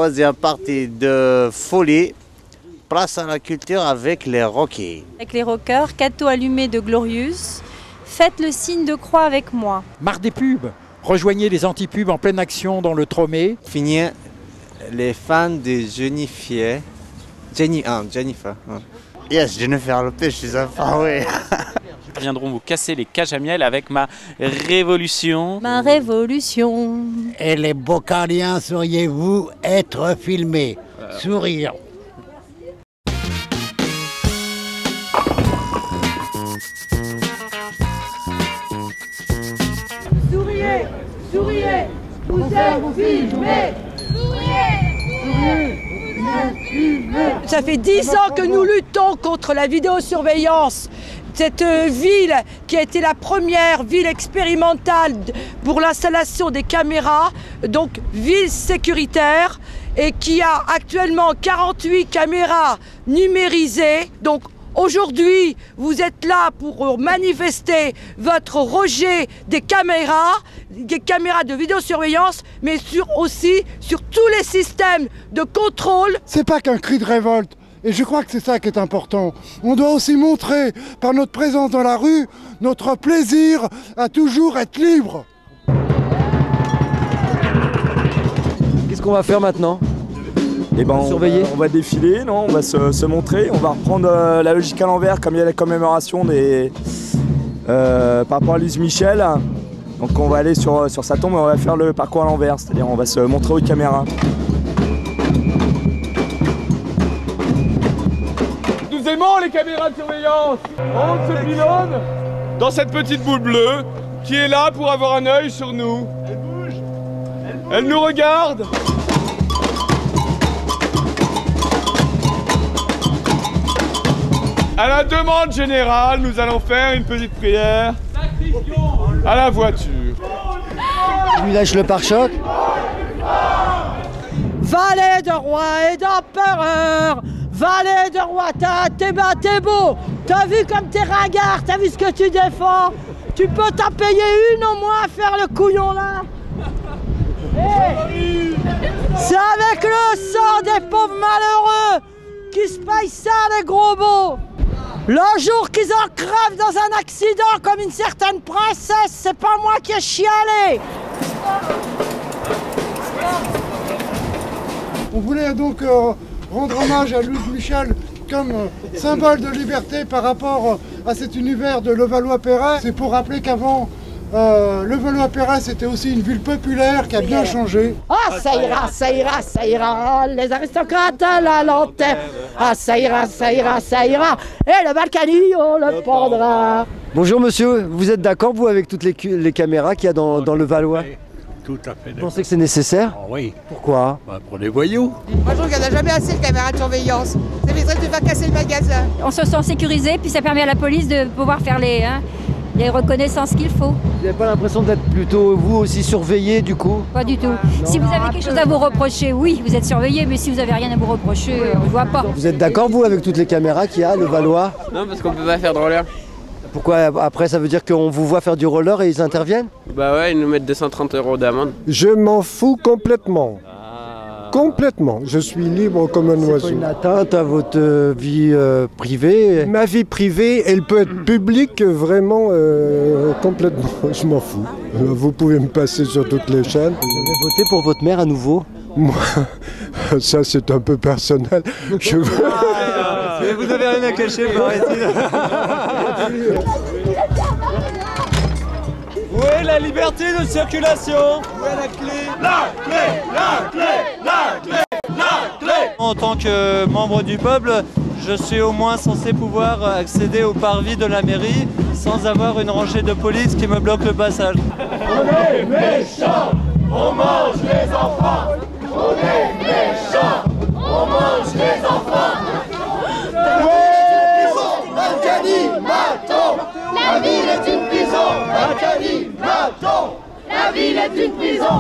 troisième partie de folie. Place à la culture avec les rockers. Avec les rockers, cadeau allumé de Glorious. Faites le signe de croix avec moi. Marre des pubs. Rejoignez les anti-pubs en pleine action dans le Tromé. Finir les fans de Jennifer. Jennifer. Yes, Jennifer Lopez, je suis sympa, oui. Nous viendrons vous casser les cages à miel avec ma révolution. Ma révolution. Et les bocaliens, sauriez-vous être filmés? Sourire. Souriez, souriez, vous êtes filmés. Ça fait 10 ans que nous luttons contre la vidéosurveillance. Cette ville qui a été la première ville expérimentale pour l'installation des caméras, donc ville sécuritaire, et qui a actuellement 48 caméras numérisées. Donc aujourd'hui, vous êtes là pour manifester votre rejet des caméras de vidéosurveillance, mais aussi sur tous les systèmes de contrôle. C'est pas qu'un cri de révolte. Et je crois que c'est ça qui est important. On doit aussi montrer, par notre présence dans la rue, notre plaisir à toujours être libre. Qu'est-ce qu'on va faire maintenant? Eh ben, on va défiler, non, on va se montrer, on va reprendre la logique à l'envers comme il y a la commémoration par rapport à Louise Michel. Donc on va aller sur sa tombe et on va faire le parcours à l'envers, c'est-à-dire on va se montrer aux caméras. Nous aimons les caméras de surveillance. On se pilonne dans cette petite boule bleue qui est là pour avoir un œil sur nous. Elle bouge. Elle nous regarde. À la demande générale, nous allons faire une petite prière à la voiture. Je lui lâche le pare-choc. Valet de roi et d'empereur, valet de roi, t'es beau, t'as vu comme t'es ringard, t'as vu ce que tu défends, tu peux t'en payer une au moins à faire le couillon là. Hey, c'est avec le sang des pauvres malheureux qui se payent ça les gros beaux. Le jour qu'ils en crèvent dans un accident comme une certaine princesse, c'est pas moi qui ai chialé. On voulait donc rendre hommage à Louise Michel comme symbole de liberté par rapport à cet univers de Levallois-Perret. C'est pour rappeler qu'avant, Levallois-Perret c'était aussi une ville populaire qui a bien changé. Ah ça ira, ça ira, ça ira, les aristocrates à la lanterne. Ah ça ira, ça ira, ça ira, et le Balkany on le prendra. Bonjour monsieur, vous êtes d'accord vous avec toutes les caméras qu'il y a dans le Valois? Tout à fait. Vous pensez que c'est nécessaire? Oui. Pourquoi? Pour les voyous. Moi je trouve qu'il n'y en a jamais assez de caméras de surveillance. Ça éviterait de faire casser le magasin. On se sent sécurisé, puis ça permet à la police de pouvoir faire les reconnaissances qu'il faut. Vous n'avez pas l'impression d'être plutôt vous aussi surveillé du coup? Pas du tout. Si vous avez quelque chose à vous reprocher, oui, vous êtes surveillé, mais si vous n'avez rien à vous reprocher, on ne voit pas. Vous êtes d'accord vous avec toutes les caméras qu'il y a, le Valois? Non, parce qu'on peut pas faire de roller. Pourquoi après ça veut dire qu'on vous voit faire du roller et ils interviennent? Bah ouais, ils nous mettent 230 € d'amende. Je m'en fous complètement. Complètement. Je suis libre comme un oiseau. C'est pas une atteinte à votre vie privée? Ma vie privée, elle peut être publique vraiment complètement. Je m'en fous. Vous pouvez me passer sur toutes les chaînes. Vous avez voté pour votre maire à nouveau? Moi, ça c'est un peu personnel. Mais vous avez rien à cacher, paraît-il. Où est la liberté de circulation? Où est la clé? La clé, la clé, la clé, la clé. En tant que membre du peuple, je suis au moins censé pouvoir accéder au parvis de la mairie sans avoir une rangée de police qui me bloque le passage. On est méchants, on mange les enfants. On est méchants, on mange les enfants. La ville est une prison. La ville est une prison.